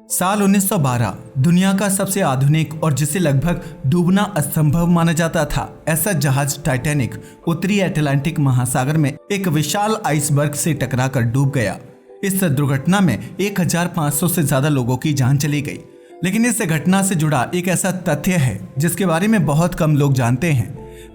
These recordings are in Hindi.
साल 1912 दुनिया का सबसे आधुनिक और जिसे लगभग डूबना असंभव माना जाता था ऐसा जहाज टाइटैनिक उत्तरी अटलांटिक महासागर में एक विशाल आइसबर्ग से टकराकर डूब गया। इस दुर्घटना में 1500 से ज्यादा लोगों की जान चली गई। लेकिन इस घटना से जुड़ा एक ऐसा तथ्य है जिसके बारे में बहुत कम लोग जानते हैं।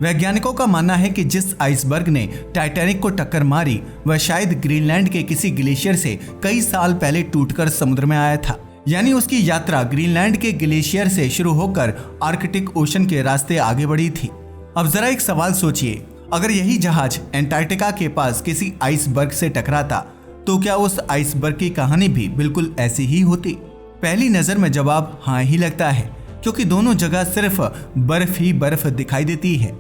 वैज्ञानिकों का मानना है कि जिस आइसबर्ग ने टाइटैनिक को टक्कर मारी वह शायद ग्रीनलैंड के किसी ग्लेशियर से कई साल पहले टूटकर समुद्र में आया था। यानी उसकी यात्रा ग्रीनलैंड के ग्लेशियर से शुरू होकर आर्कटिक ओशन के रास्ते आगे बढ़ी थी। अब जरा एक सवाल सोचिए, अगर यही जहाज अंटार्कटिका के पास किसी आइसबर्ग से टकराता तो क्या उस आइसबर्ग की कहानी भी बिल्कुल ऐसी ही होती? पहली नजर में जवाब हाँ ही लगता है, क्योंकि दोनों जगह सिर्फ बर्फ ही बर्फ दिखाई देती है।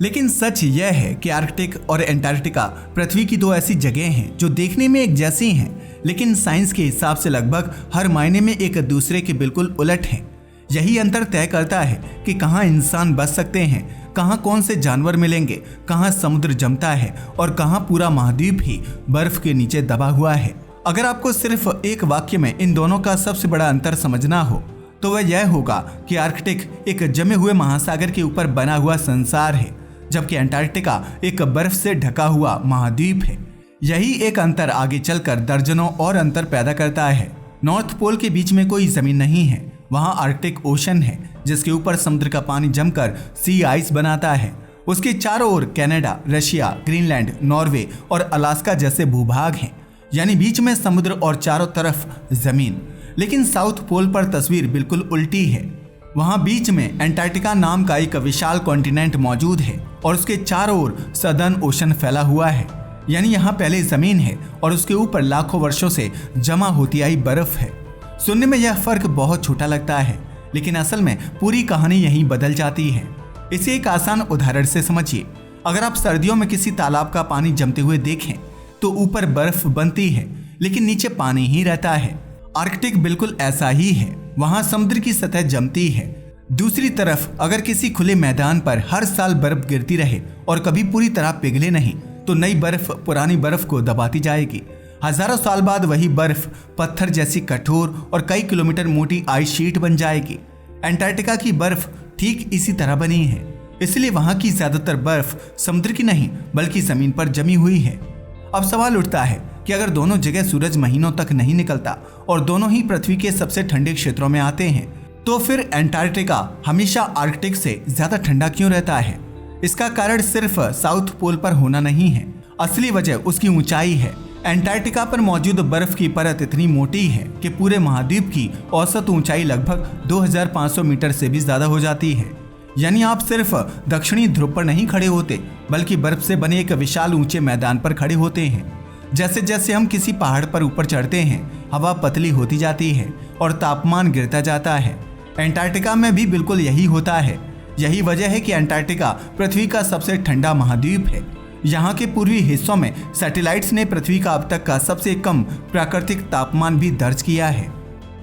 लेकिन सच यह है कि आर्कटिक और अंटार्कटिका पृथ्वी की दो ऐसी जगह हैं जो देखने में एक जैसी हैं, लेकिन साइंस के हिसाब से लगभग हर मायने में एक दूसरे के बिल्कुल उलट हैं। यही अंतर तय करता है कि कहाँ इंसान बच सकते हैं, कहाँ कौन से जानवर मिलेंगे, कहाँ समुद्र जमता है और कहाँ पूरा महाद्वीप ही बर्फ के नीचे दबा हुआ है। अगर आपको सिर्फ एक वाक्य में इन दोनों का सबसे बड़ा अंतर समझना हो तो वह यह होगा कि आर्कटिक एक जमे हुए महासागर के ऊपर बना हुआ संसार है, जबकि अंटार्कटिका एक बर्फ से ढका हुआ महाद्वीप है। यही एक अंतर आगे चलकर दर्जनों और अंतर पैदा करता है। नॉर्थ पोल के बीच में कोई जमीन नहीं है, वहाँ आर्कटिक ओशन है जिसके ऊपर समुद्र का पानी जमकर सी आइस बनाता है। उसके चारों ओर कनाडा, रशिया, ग्रीनलैंड, नॉर्वे और अलास्का जैसे भूभाग हैं, यानी बीच में समुद्र और चारों तरफ जमीन। लेकिन साउथ पोल पर तस्वीर बिल्कुल उल्टी है। वहाँ बीच में अंटार्कटिका नाम का एक विशाल कॉन्टिनेंट मौजूद है और उसके चारों ओर सदर्न ओशन फैला हुआ है, यानी यहाँ पहले जमीन है और उसके ऊपर लाखों वर्षों से जमा होती आई बर्फ है। सुनने में यह फर्क बहुत छोटा लगता है, लेकिन असल में पूरी कहानी यहीं बदल जाती है। इसे एक आसान उदाहरण से समझिए। अगर आप सर्दियों में किसी तालाब का पानी जमते हुए देखें तो ऊपर बर्फ बनती है लेकिन नीचे पानी ही रहता है। आर्कटिक बिल्कुल ऐसा ही है, वहाँ समुद्र की सतह जमती है। दूसरी तरफ अगर किसी खुले मैदान पर हर साल बर्फ गिरती रहे और कभी पूरी तरह पिघले नहीं तो नई बर्फ पुरानी बर्फ को दबाती जाएगी। हजारों साल बाद वही बर्फ पत्थर जैसी कठोर और कई किलोमीटर मोटी आइस शीट बन जाएगी। अंटार्कटिका की बर्फ ठीक इसी तरह बनी है, इसलिए वहाँ की ज्यादातर बर्फ समुद्र की नहीं बल्कि जमीन पर जमी हुई है। अब सवाल उठता है कि अगर दोनों जगह सूरज महीनों तक नहीं निकलता और दोनों ही पृथ्वी के सबसे ठंडे क्षेत्रों में आते हैं तो फिर अंटार्कटिका हमेशा आर्कटिक से ज्यादा ठंडा क्यों रहता है? इसका कारण सिर्फ साउथ पोल पर होना नहीं है, असली वजह उसकी ऊंचाई है। अंटार्कटिका पर मौजूद बर्फ की परत इतनी मोटी है कि पूरे महाद्वीप की औसत ऊंचाई लगभग 2500 मीटर से भी ज्यादा हो जाती है। यानी आप सिर्फ दक्षिणी ध्रुव पर नहीं खड़े होते बल्कि बर्फ से बने एक विशाल ऊंचे मैदान पर खड़े होते हैं। जैसे जैसे हम किसी पहाड़ पर ऊपर चढ़ते हैं हवा पतली होती जाती है और तापमान गिरता जाता है। अंटार्कटिका में भी बिल्कुल यही होता है। यही वजह है कि अंटार्कटिका पृथ्वी का सबसे ठंडा महाद्वीप है। यहाँ के पूर्वी हिस्सों में सैटेलाइट्स ने पृथ्वी का अब तक का सबसे कम प्राकृतिक तापमान भी दर्ज किया है।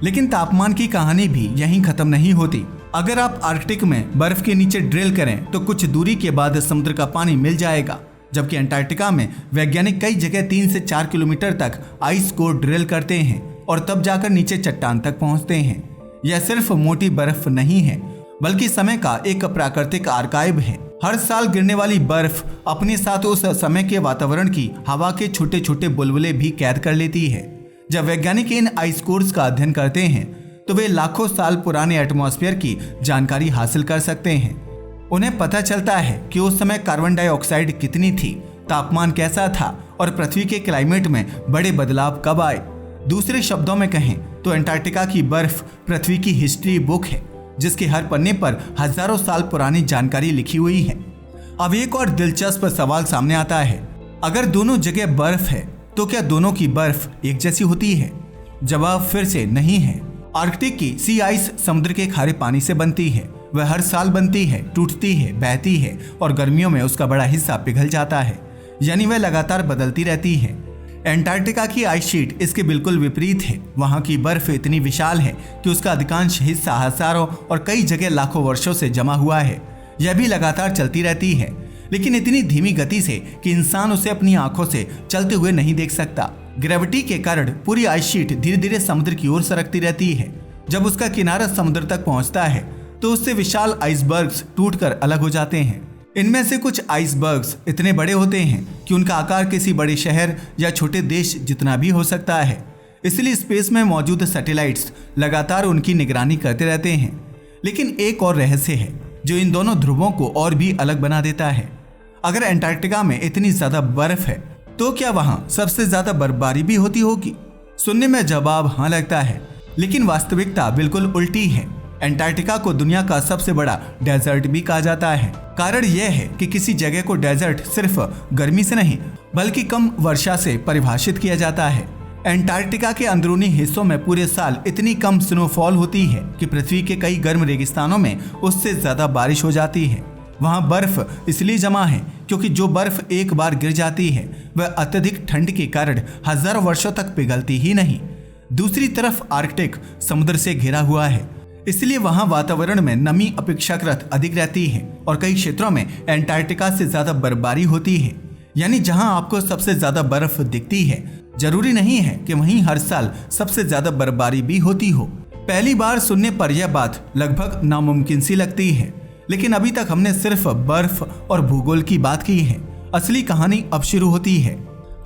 लेकिन तापमान की कहानी भी यहीं खत्म नहीं होती। अगर आप आर्कटिक में बर्फ के नीचे ड्रिल करें तो कुछ दूरी के बाद समुद्र का पानी मिल जाएगा, जबकि अंटार्कटिका में वैज्ञानिक कई जगह 3 से 4 किलोमीटर तक आइस को ड्रिल करते हैं और तब जाकर नीचे चट्टान तक पहुंचते हैं। यह सिर्फ मोटी बर्फ नहीं है बल्कि समय का एक प्राकृतिक आर्काइव है। हर साल गिरने वाली बर्फ अपने साथ उस समय के वातावरण की हवा के छोटे छोटे बुलबुले भी कैद कर लेती है। जब वैज्ञानिक इन आइस कोर्स का अध्ययन करते हैं तो वे लाखों साल पुराने एटमॉस्फेयर की जानकारी हासिल कर सकते हैं। उन्हें पता चलता है कि उस समय कार्बन डाइऑक्साइड कितनी थी, तापमान कैसा था और पृथ्वी के क्लाइमेट में बड़े बदलाव कब आए। दूसरे शब्दों में कहें तो अंटार्कटिका की बर्फ पृथ्वी की हिस्ट्री बुक है जिसके हर पन्ने पर हजारों साल पुरानी जानकारी लिखी हुई है। अब एक और दिलचस्प सवाल सामने आता है, अगर दोनों जगह बर्फ है तो क्या दोनों की बर्फ एक जैसी होती है? जवाब फिर से नहीं है। आर्कटिक की सी आइस समुद्र के खारे पानी से बनती है। वह हर साल बनती है, टूटती है, बहती है और गर्मियों में उसका बड़ा हिस्सा पिघल जाता है, यानी वह लगातार बदलती रहती है। अंटार्कटिका की आइस शीट इसके बिल्कुल विपरीत है। वहाँ की बर्फ इतनी विशाल है कि उसका अधिकांश हिस्सा हजारों और कई जगह लाखों वर्षों से जमा हुआ है। यह भी लगातार चलती रहती है, लेकिन इतनी धीमी गति से कि इंसान उसे अपनी आंखों से चलते हुए नहीं देख सकता। ग्रेविटी के कारण पूरी आइस शीट धीरे धीरे समुद्र की ओर सरकती रहती है। जब उसका किनारा समुद्र तक पहुंचता है तो उससे विशाल आइसबर्ग्स टूटकर अलग हो जाते हैं। इनमें से कुछ आइसबर्ग्स इतने बड़े होते हैं कि उनका आकार किसी बड़े शहर या छोटे देश जितना भी हो सकता है। इसलिए स्पेस में मौजूद सैटेलाइट्स लगातार उनकी निगरानी करते रहते हैं। लेकिन एक और रहस्य है जो इन दोनों ध्रुवों को और भी अलग बना देता है। अगर अंटार्कटिका में इतनी ज्यादा बर्फ है तो क्या वहां सबसे ज्यादा बर्फबारी भी होती होगी? सुनने में जवाब हाँ लगता है, लेकिन वास्तविकता बिल्कुल उल्टी है। अंटार्कटिका को दुनिया का सबसे बड़ा डेजर्ट भी कहा जाता है। कारण यह है कि किसी जगह को डेजर्ट सिर्फ गर्मी से नहीं बल्कि कम वर्षा से परिभाषित किया जाता है। अंटार्कटिका के अंदरूनी हिस्सों में पूरे साल इतनी कम स्नोफॉल होती है कि पृथ्वी के कई गर्म रेगिस्तानों में उससे ज्यादा बारिश हो जाती है। वहाँ बर्फ इसलिए जमा है क्योंकि जो बर्फ एक बार गिर जाती है वह अत्यधिक ठंड के कारण हजारों वर्षों तक पिघलती ही नहीं। दूसरी तरफ आर्कटिक समुद्र से घिरा हुआ है, इसलिए वहाँ वातावरण में नमी अपेक्षाकृत अधिक रहती है और कई क्षेत्रों में अंटार्कटिका से ज्यादा बर्फबारी होती है। यानी जहाँ आपको सबसे ज्यादा बर्फ दिखती है जरूरी नहीं है कि वहीं हर साल सबसे ज्यादा बर्फबारी भी होती हो। पहली बार सुनने पर यह बात लगभग नामुमकिन सी लगती है, लेकिन अभी तक हमने सिर्फ बर्फ और भूगोल की बात की है। असली कहानी अब शुरू होती है,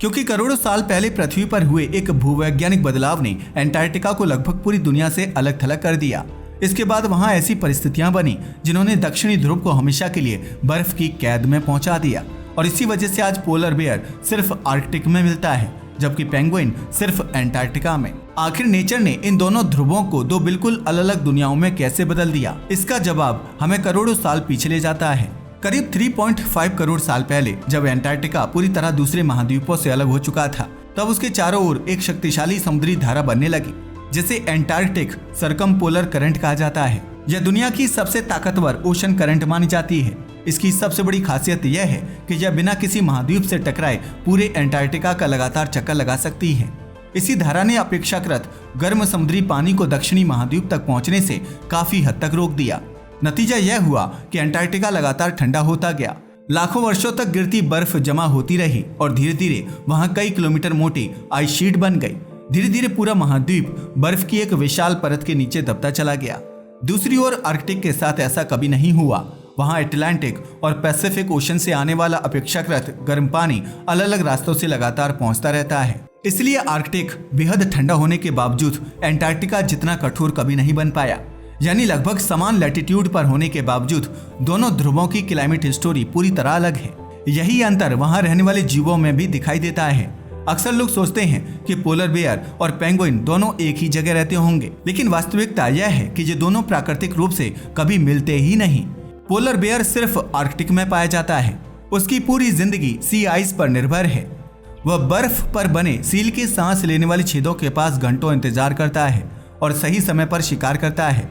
क्योंकि करोड़ों साल पहले पृथ्वी पर हुए एक भूवैज्ञानिक बदलाव ने अंटार्कटिका को लगभग पूरी दुनिया से अलग थलग कर दिया। इसके बाद वहां ऐसी परिस्थितियां बनी जिन्होंने दक्षिणी ध्रुव को हमेशा के लिए बर्फ की कैद में पहुंचा दिया, और इसी वजह से आज पोलर बेयर सिर्फ आर्कटिक में मिलता है जबकि पेंगुइन सिर्फ अंटार्कटिका में। आखिर नेचर ने इन दोनों ध्रुवों को दो बिल्कुल अलग अलग दुनियाओं में कैसे बदल दिया? इसका जवाब हमें करोड़ों साल पीछे ले जाता है। करीब 3.5 करोड़ साल पहले जब अंटार्कटिका पूरी तरह दूसरे महाद्वीपों से अलग हो चुका था, तब उसके चारों ओर एक शक्तिशाली समुद्री धारा बनने लगी जिसे एंटार्कटिक सरकमपोलर करंट कहा जाता है। यह दुनिया की सबसे ताकतवर ओशन करंट मानी जाती है। इसकी सबसे बड़ी खासियत यह है कि यह बिना किसी महाद्वीप से टकराए पूरे अंटार्कटिका का लगातार चक्कर लगा सकती है। इसी धारा ने अपेक्षाकृत गर्म समुद्री पानी को दक्षिणी महाद्वीप तक पहुंचने से काफी हद तक रोक दिया। नतीजा यह हुआ कि अंटार्कटिका लगातार ठंडा होता गया। लाखों वर्षों तक गिरती बर्फ जमा होती रही और धीरे धीरे वहां कई किलोमीटर मोटी आइस शीट बन गई। धीरे धीरे पूरा महाद्वीप बर्फ की एक विशाल परत के नीचे दबता चला गया। दूसरी ओर आर्कटिक के साथ ऐसा कभी नहीं हुआ। वहां अटलांटिक और पैसिफिक ओशन से आने वाला अपेक्षाकृत गर्म पानी अलग अलग रास्तों से लगातार पहुंचता रहता है। इसलिए आर्कटिक बेहद ठंडा होने के बावजूद अंटार्कटिका जितना कठोर कभी नहीं बन पाया। यानी लगभग समान लैटिट्यूड पर होने के बावजूद दोनों ध्रुवों की क्लाइमेट स्टोरी पूरी तरह अलग है। यही अंतर वहां रहने वाले जीवों में भी दिखाई देता है। अक्सर लोग सोचते हैं कि पोलर बेयर और पेंगुइन दोनों एक ही जगह रहते होंगे, लेकिन वास्तविकता यह है कि ये दोनों प्राकृतिक रूप से कभी मिलते ही नहीं। पोलर बेयर सिर्फ आर्कटिक में पाया जाता है। उसकी पूरी जिंदगी सी आइस पर निर्भर है। वह बर्फ पर बने सील के सांस लेने वाले छेदों के पास घंटों इंतजार करता है और सही समय पर शिकार करता है।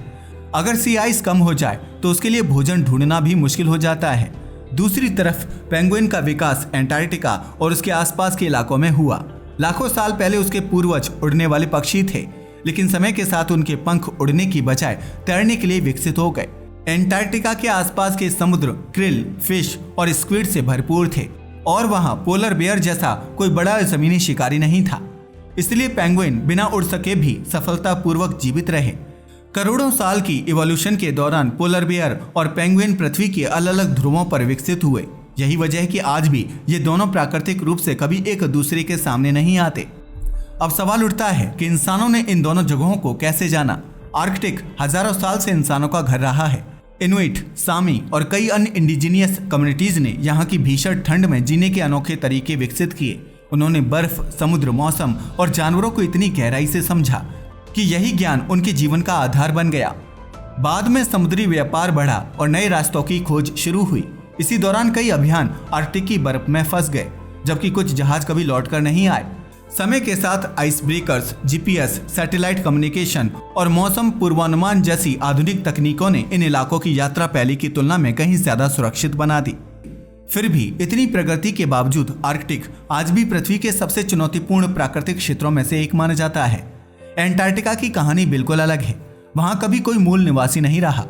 अगर सी आइस कम हो जाए तो उसके लिए भोजन ढूंढना भी मुश्किल हो जाता है। दूसरी तरफ पेंगुइन का विकास अंटार्कटिका और उसके आसपास के इलाकों में हुआ। लाखों साल पहले उसके पूर्वज उड़ने वाले पक्षी थे, लेकिन समय के साथ उनके पंख उड़ने की बजाय तैरने के लिए विकसित हो गए। अंटार्कटिका के आसपास के समुद्र क्रिल, फिश और स्क्विड से भरपूर थे और वहां पोलर बेयर जैसा कोई बड़ा जमीनी शिकारी नहीं था। इसलिए पेंगुइन बिना उड़ सके भी सफलतापूर्वक जीवित रहे। करोड़ों साल की इवोल्यूशन के दौरान पोलर बेयर और पेंगुइन पृथ्वी के अलग अलग ध्रुवों पर विकसित हुए। यही वजह है कि आज भी ये दोनों प्राकृतिक रूप से कभी एक दूसरे के सामने नहीं आते। अब सवाल उठता है कि इंसानों ने इन दोनों जगहों को कैसे जाना? आर्कटिक हजारों साल से इंसानों का घर रहा है। इनुइट, सामी और कई अन्य इंडिजीनियस कम्युनिटीज ने यहाँ की भीषण ठंड में जीने के अनोखे तरीके विकसित किए। उन्होंने बर्फ, समुद्र, मौसम और जानवरों को इतनी गहराई से समझा कि यही ज्ञान उनके जीवन का आधार बन गया। बाद में समुद्री व्यापार बढ़ा और नए रास्तों की खोज शुरू हुई। इसी दौरान कई अभियान आर्कटिक की बर्फ में फंस गए, जबकि कुछ जहाज कभी लौटकर नहीं आए। समय के साथ ice breakers, GPS, satellite communication और मौसम पूर्वानुमान जैसी आधुनिक तकनीकों ने इन इलाकों की यात्रा पहले की तुलना में कहीं ज्यादा सुरक्षित बना दी। फिर भी इतनी प्रगति के बावजूद आर्कटिक आज भी पृथ्वी के सबसे चुनौतीपूर्ण प्राकृतिक क्षेत्रों में से एक माना जाता है। अंटार्कटिका की कहानी बिल्कुल अलग है। वहां कभी कोई मूल निवासी नहीं रहा।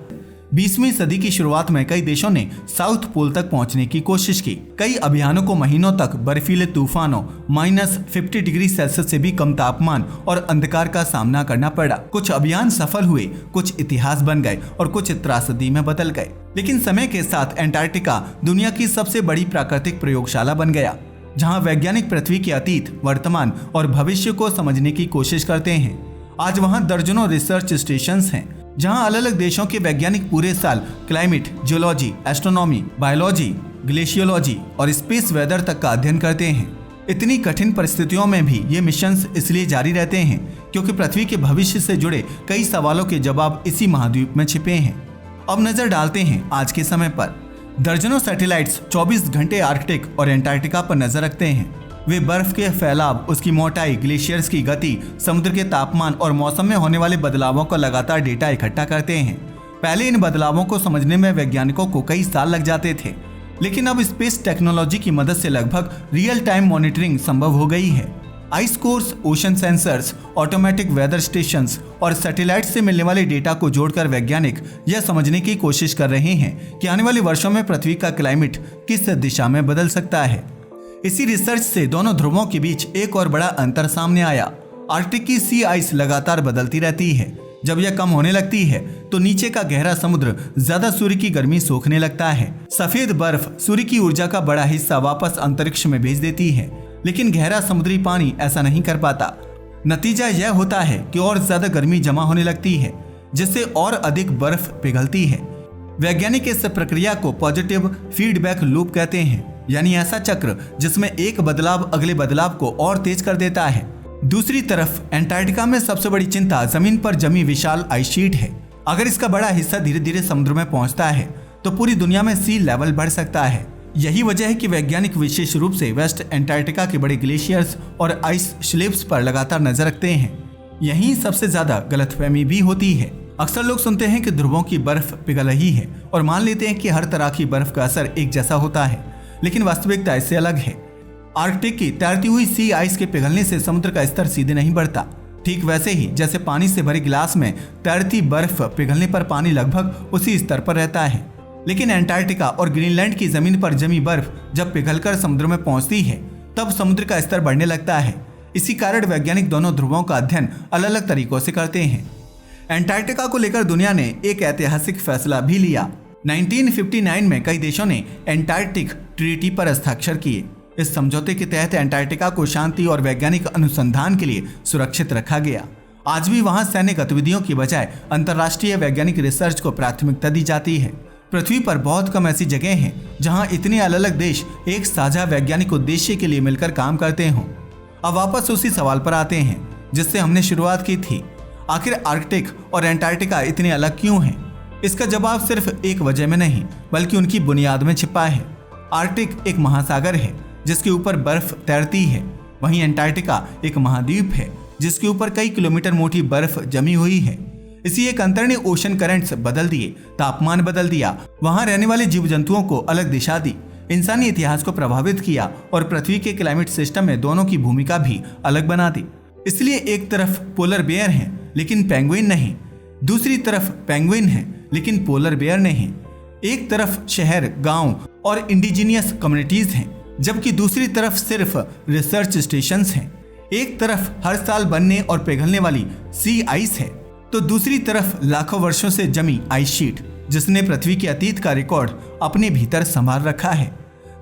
20वीं सदी की शुरुआत में कई देशों ने साउथ पोल तक पहुंचने की कोशिश की। कई अभियानों को महीनों तक बर्फीले तूफानों, -50 डिग्री सेल्सियस से भी कम तापमान और अंधकार का सामना करना पड़ा। कुछ अभियान सफल हुए, कुछ इतिहास बन गए और कुछ त्रासदी में बदल गए। लेकिन समय के साथ एंटार्क्टिका दुनिया की सबसे बड़ी प्राकृतिक प्रयोगशाला बन गया, जहाँ वैज्ञानिक पृथ्वी के अतीत, वर्तमान और भविष्य को समझने की कोशिश करते हैं। आज वहाँ दर्जनों रिसर्च स्टेशंस हैं, जहां अलग अलग देशों के वैज्ञानिक पूरे साल climate, geology, astronomy, biology, glaciology और स्पेस वेदर तक का अध्ययन करते हैं। इतनी कठिन परिस्थितियों में भी ये मिशंस इसलिए जारी रहते हैं क्योंकि पृथ्वी के भविष्य से जुड़े कई सवालों के जवाब इसी महाद्वीप में छिपे हैं। अब नजर डालते हैं आज के समय पर। दर्जनों सैटेलाइट्स 24 घंटे आर्कटिक और एंटार्क्टिका पर नजर रखते हैं। वे बर्फ के फैलाव, उसकी मोटाई, ग्लेशियर्स की गति, समुद्र के तापमान और मौसम में होने वाले बदलावों का लगातार डेटा इकट्ठा करते हैं। पहले इन बदलावों को समझने में वैज्ञानिकों को कई साल लग जाते थे, लेकिन अब स्पेस टेक्नोलॉजी की मदद से लगभग रियल टाइम मॉनिटरिंग संभव हो गई है। Ice cores, ocean sensors, automatic weather stations और सैटेलाइट से मिलने वाले डेटा को जोड़कर वैज्ञानिक यह समझने की कोशिश कर रहे हैं कि आने वाले वर्षों में पृथ्वी का क्लाइमेट किस दिशा में बदल सकता है। इसी रिसर्च से दोनों ध्रुवों के बीच एक और बड़ा अंतर सामने आया। आर्कटिक की सी आइस लगातार बदलती रहती है। जब यह कम होने लगती है तो नीचे का गहरा समुद्र ज्यादा सूर्य की गर्मी सोखने लगता है। सफेद बर्फ सूर्य की ऊर्जा का बड़ा हिस्सा वापस अंतरिक्ष में भेज देती है, लेकिन गहरा समुद्री पानी ऐसा नहीं कर पाता। नतीजा यह होता है कि और ज्यादा गर्मी जमा होने लगती है, जिससे और अधिक बर्फ पिघलती है। वैज्ञानिक इस प्रक्रिया को पॉजिटिव फीडबैक लूप कहते हैं, यानी ऐसा चक्र जिसमें एक बदलाव अगले बदलाव को और तेज कर देता है। दूसरी तरफ एंटार्क्टिका में सबसे बड़ी चिंता जमीन पर जमी विशाल आइस शीट है। अगर इसका बड़ा हिस्सा धीरे धीरे समुद्र में पहुंचता है तो पूरी दुनिया में सी लेवल बढ़ सकता है। यही वजह है कि वैज्ञानिक विशेष रूप से वेस्ट एंटार्क्टिका के बड़े ग्लेशियर्स और आइस स्लिप्स पर लगातार नजर रखते हैं। यहीं सबसे ज्यादा गलतफहमी भी होती है। अक्सर लोग सुनते हैं कि ध्रुवों की बर्फ पिघल रही है और मान लेते हैं कि हर तरह की बर्फ का असर एक जैसा होता है, लेकिन वास्तविकता इससे अलग है। आर्कटिक की तैरती हुई सी आइस के पिघलने से समुद्र का स्तर सीधे नहीं बढ़ता। ठीक वैसे ही जैसे पानी से भरे गिलास में तैरती बर्फ पिघलने पर पानी लगभग उसी स्तर पर रहता है, लेकिन एंटार्क्टिका और ग्रीनलैंड की जमीन पर जमी बर्फ जब पिघलकर समुद्र में पहुंचती है तब समुद्र का स्तर बढ़ने लगता है। इसी कारण वैज्ञानिक दोनों ध्रुवों का अध्ययन अलग अलग तरीकों से करते हैं। एंटार्क्टिका को लेकर दुनिया ने एक ऐतिहासिक फैसला भी लिया। 1959 में कई देशों ने एंटार्क्टिक ट्रीटी पर हस्ताक्षर किए। इस समझौते के तहत एंटार्क्टिका को शांति और वैज्ञानिक अनुसंधान के लिए सुरक्षित रखा गया। आज भी वहां सैन्य गतिविधियों की बजाय अंतर्राष्ट्रीय वैज्ञानिक रिसर्च को प्राथमिकता दी जाती है। पृथ्वी पर बहुत कम ऐसी जगह हैं जहां इतने अलग अलग देश एक साझा वैज्ञानिक उद्देश्य के लिए मिलकर काम करते हों। अब वापस उसी सवाल पर आते हैं जिससे हमने शुरुआत की थी। आखिर आर्कटिक और एंटार्क्टिका इतने अलग क्यों हैं? इसका जवाब सिर्फ एक वजह में नहीं बल्कि उनकी बुनियाद में छिपा है। आर्कटिक एक महासागर है जिसके ऊपर बर्फ तैरती है, वहीं एंटार्क्टिका एक महाद्वीप है जिसके ऊपर कई किलोमीटर मोटी बर्फ जमी हुई है। इसी एक अंतर ने ओशन करंट्स बदल दिए, तापमान बदल दिया, वहां रहने वाले जीव जंतुओं को अलग दिशा दी, इंसानी इतिहास को प्रभावित किया और पृथ्वी के क्लाइमेट सिस्टम में दोनों की भूमिका भी अलग बना दी। इसलिए एक तरफ पोलर बेयर है लेकिन पेंगुइन नहीं, दूसरी तरफ पेंगुइन है लेकिन पोलर बेयर नहीं। एक तरफ शहर, गांव और इंडिजिनियस कम्युनिटीज हैं, जबकि दूसरी तरफ सिर्फ रिसर्च स्टेशंस हैं। एक तरफ हर साल बनने और पिघलने वाली सी आइस है तो दूसरी तरफ लाखों वर्षों से जमी आइस शीट जिसने पृथ्वी के अतीत का रिकॉर्ड अपने भीतर संभाल रखा है।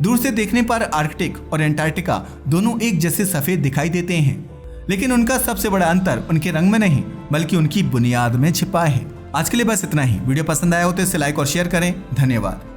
दूर से देखने पर आर्कटिक और एंटार्क्टिका दोनों एक जैसे सफेद दिखाई देते हैं, लेकिन उनका सबसे बड़ा अंतर उनके रंग में नहीं बल्कि उनकी बुनियाद में छिपा है। आज के लिए बस इतना ही। वीडियो पसंद आया हो तो इसे लाइक और शेयर करें। धन्यवाद।